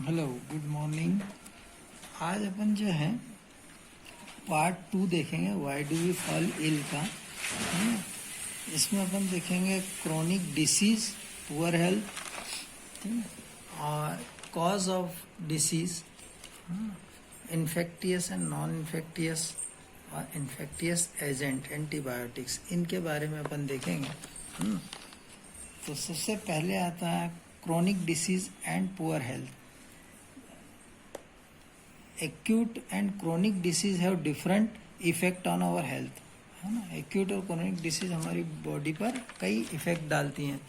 Hello, good morning. आज अपन जो है पार्ट 2 देखेंगे, why do we fall ill का, है ना। इसमें अपन देखेंगे क्रोनिक डिसीज, पुअर हेल्थ, ठीक है, और cause of disease, infectious and non infectious और इन्फेक्टियस एजेंट, एंटीबायोटिक्स, इनके बारे में अपन देखेंगे। तो सबसे पहले आता है chronic disease and poor health. Acute and chronic disease have different effect on our health, है ना। एक्यूट और क्रोनिक डिसीज हमारी बॉडी पर कई इफेक्ट डालती हैं।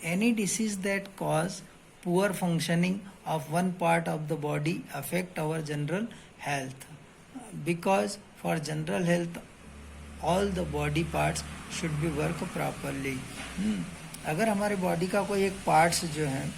Any disease that cause poor functioning of one part of the body affect our general health, because for general health all the body parts should be work properly. अगर हमारे body का कोई एक parts जो है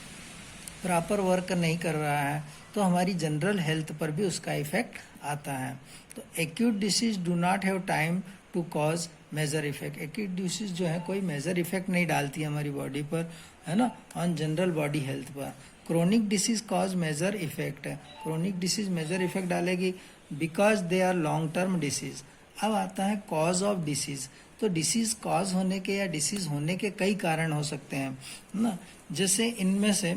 proper work नहीं कर रहा है तो हमारी जनरल हेल्थ पर भी उसका इफेक्ट आता है। तो acute disease do not have time to cause major effect. Acute disease जो है कोई मेजर इफेक्ट नहीं डालती हमारी बॉडी पर, है ना, ऑन जनरल बॉडी हेल्थ पर। Chronic disease cause major effect है। क्रोनिक डिसीज मेजर इफेक्ट डालेगी because they are long term disease. अब आता है कॉज ऑफ डिसीज। तो डिसीज कॉज होने के या डिसीज होने के कई कारण हो सकते हैं, ना। जैसे इनमें से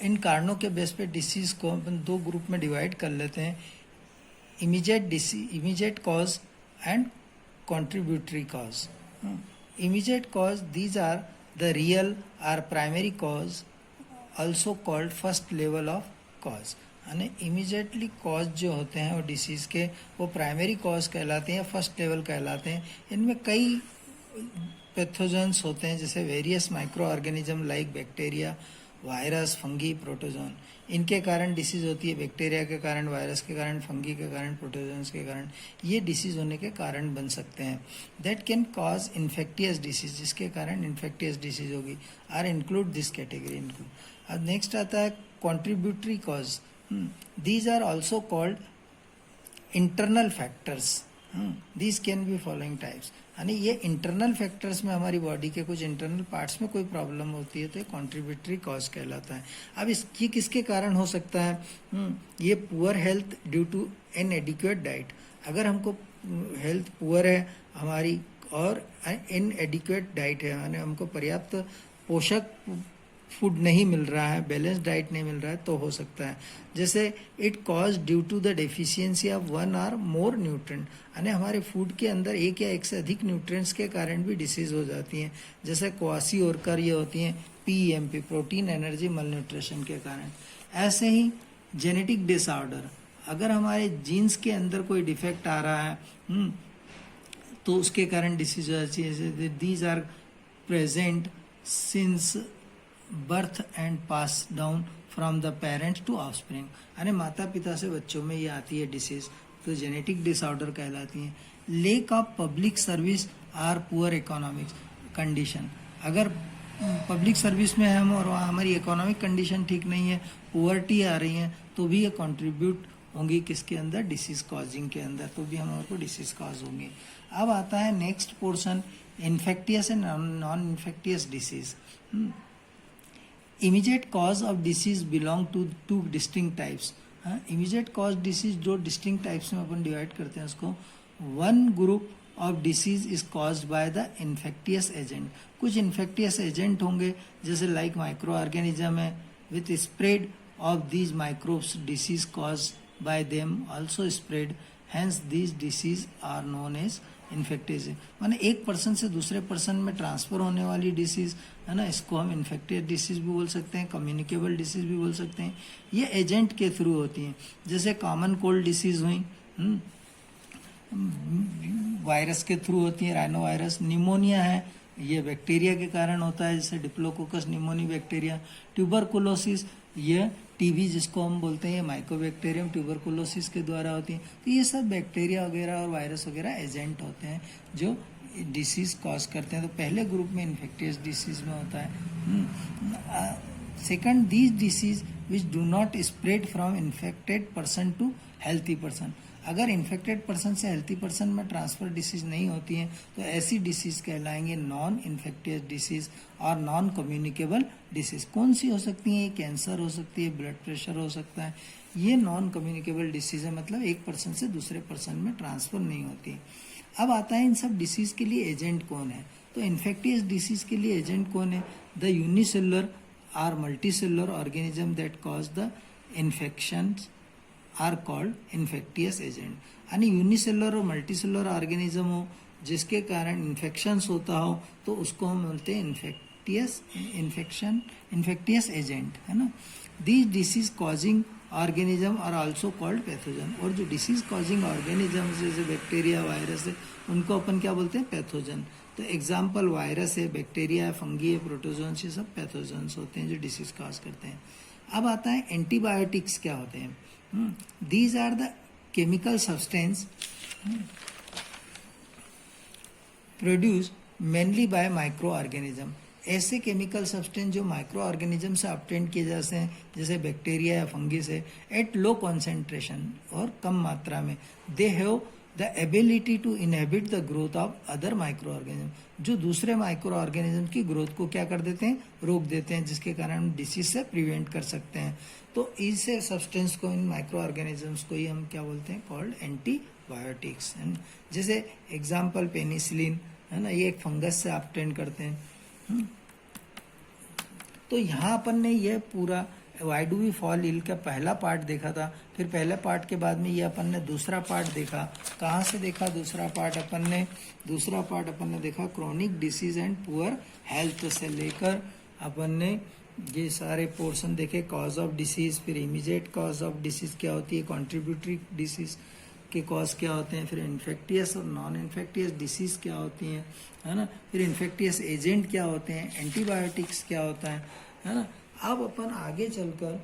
इन कारणों के बेस पे डिसीज को अपन दो ग्रुप में डिवाइड कर लेते हैं, immediate cause and contributory cause. Immediate cause, these are the real or primary cause, also called first level of cause. यानी इमीडिएटली कॉज जो होते हैं वो डिसीज के, वो प्राइमरी कॉज कहलाते हैं, फर्स्ट लेवल कहलाते हैं। इनमें कई पैथोजेंस होते हैं, जैसे various micro organism like bacteria, virus, fungi, protozoan. इनके कारण डिसीज होती है। बैक्टीरिया के कारण, वायरस के कारण, फंगी के कारण, प्रोटोजोन्स के कारण, ये डिसीज होने के कारण बन सकते हैं। That can cause infectious disease, जिसके कारण इन्फेक्टियस डिसीज होगी, are include this category include. अब नेक्स्ट आता है contributory cause. These are also called internal factors. These can be following types. यानी ये इंटरनल फैक्टर्स में हमारी बॉडी के कुछ इंटरनल पार्ट्स में कोई प्रॉब्लम होती है तो ये कॉन्ट्रीब्यूटरी कॉज कहलाता है। अब ये किसके कारण हो सकता है? ये poor health due to inadequate diet. अगर हमको हेल्थ पुअर है हमारी और इनएडिक्वेट डाइट है, यानी हमको पर्याप्त पोषक फूड नहीं मिल रहा है, बैलेंस डाइट नहीं मिल रहा है, तो हो सकता है। जैसे it cause due to the deficiency of one और मोर न्यूट्रिएंट, यानी हमारे फूड के अंदर एक या एक से अधिक न्यूट्रिएंट्स के कारण भी डिसीज हो जाती हैं। जैसे क्वासी और ये होती हैं PEMP, प्रोटीन एनर्जी मलन्यूट्रिशन के कारण। ऐसे ही जेनेटिक डिसऑर्डर, अगर हमारे जीन्स के अंदर कोई डिफेक्ट आ रहा है तो उसके कारण डिसीज हो जाती है। These are present since birth and pass down from the parents to offspring, यानी माता पिता से बच्चों में ये आती है डिसीज, तो जेनेटिक डिसऑर्डर कहलाती हैं। Lack of public service or poor economic condition, अगर पब्लिक सर्विस में हम और हमारी इकोनॉमिक कंडीशन ठीक नहीं है, पुअर्टी आ रही है, तो भी ये कंट्रीब्यूट होंगी किसके अंदर? डिसीज कॉजिंग के अंदर, तो भी हमारे को डिसीज कॉज होंगी। अब आता है next portion, infectious and non infectious disease. Immediate cause of disease belong to two distinct types. Immediate cause disease जो डिस्टिंक्ट टाइप्स में अपन डिवाइड करते हैं उसको। One group of disease is caused by the infectious agent. कुछ infectious agent होंगे, जैसे like microorganism है, with spread of these microbes disease cause by them also spread, hence these disease are known as infectious. माने एक person से दूसरे person में transfer होने वाली डिसीज, है ना, इसको हम इन्फेक्टियस डिसीज भी बोल सकते हैं, कम्युनिकेबल डिसीज भी बोल सकते हैं। ये एजेंट के थ्रू होती हैं, जैसे कॉमन कोल्ड डिसीज हुई, वायरस के थ्रू होती है, राइनो वायरस। निमोनिया है, ये बैक्टीरिया के कारण होता है, जैसे डिप्लोकोकस निमोनी बैक्टीरिया। ट्यूबरकुलोसिस, ये टीबी जिसको हम बोलते हैं, ये माइकोबैक्टीरियम ट्यूबरकुलोसिस के द्वारा होती है। तो ये सब बैक्टीरिया वगैरह और वायरस वगैरह एजेंट होते हैं जो डिसीज कॉज करते हैं। तो पहले ग्रुप में इन्फेक्टियस डिसीज में होता है। Second, these disease which do not spread from infected person to healthy person. अगर इन्फेक्टेड पर्सन से हेल्थी पर्सन में ट्रांसफर डिसीज नहीं होती है तो ऐसी डिसीज कहलाएंगे नॉन इन्फेक्टियस डिसीज और नॉन कम्युनिकेबल डिसीज। कौन सी हो सकती है? कैंसर हो सकती है, ब्लड प्रेशर हो सकता है, ये नॉन कम्युनिकेबल डिसीज है, मतलब एक पर्सन से दूसरे पर्सन में ट्रांसफर नहीं होती। अब आता है इन सब डिसीज के लिए एजेंट कौन है। तो इन्फेक्टियस डिसीज के लिए एजेंट कौन है? The unicellular or multicellular organism that cause the infections are called infectious agent. यानी यूनिसेलुलर और मल्टीसेलुलर ऑर्गेनिज्म हो जिसके कारण इन्फेक्शंस होता हो तो उसको हम बोलते हैं इन्फेक्टियस एजेंट, है ना। These disease causing organism are also called pathogen. और जो डिसीज कॉजिंग ऑर्गेनिज्म जैसे बैक्टीरिया, वायरस है, उनको अपन क्या बोलते हैं? पैथोजन। तो एग्जाम्पल वायरस है, बैक्टीरिया है, फंगी है, प्रोटोजोन्स, ये सब पैथोजन्स होते हैं जो डिसीज कॉज करते हैं। अब आता है एंटीबायोटिक्स क्या होते हैं। These are the chemical substance produced mainly by microorganism। ऐसे केमिकल सब्सटेंस जो माइक्रो ऑर्गेनिज्म से ऑब्टेन किए जाते हैं जैसे बैक्टीरिया या फंगिस है, एट लो कॉन्सेंट्रेशन और कम मात्रा में। They have the ability to inhibit the growth of other microorganism, जो दूसरे माइक्रो ऑर्गेनिज्म की ग्रोथ को क्या कर देते हैं? रोक देते हैं, जिसके कारण हम डिसीज से प्रिवेंट कर सकते हैं। तो इसे सब्सटेंस को, इन माइक्रो ऑर्गेनिजम्स को ही हम क्या बोलते हैं? Called antibiotics. जैसे एग्जाम्पल पेनिसिलिन, है ना, ये एक फंगस से ऑब्टेन करते हैं। तो यहाँ अपन ने ये पूरा why do we fall ill का पहला पार्ट देखा था। फिर पहले पार्ट के बाद में ये अपन ने दूसरा पार्ट देखा। कहाँ से देखा दूसरा पार्ट? अपन ने देखा chronic disease and poor health से लेकर अपन ने ये सारे पोर्शन देखे। कॉज ऑफ डिसीज, फिर इमीडिएट कॉज ऑफ डिसीज क्या होती है, कॉन्ट्रीब्यूटरी डिसीज के कॉज क्या होते हैं, फिर इन्फेक्टियस और नॉन इन्फेक्टियस डिसीज क्या होती हैं, है ना, फिर इन्फेक्टियस एजेंट क्या होते हैं, एंटीबायोटिक्स क्या होता है ना। अब अपन आगे चलकर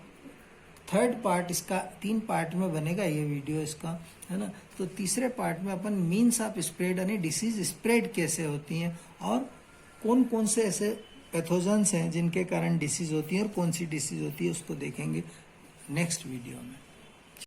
थर्ड पार्ट, इसका 3 पार्ट में बनेगा ये वीडियो इसका, है ना। तो तीसरे पार्ट में अपन मीन्स ऑफ स्प्रेड यानी डिसीज स्प्रेड कैसे होती हैं और कौन कौन से ऐसे पैथोजन्स हैं जिनके कारण डिसीज होती है और कौन सी डिसीज होती है उसको देखेंगे नेक्स्ट वीडियो में।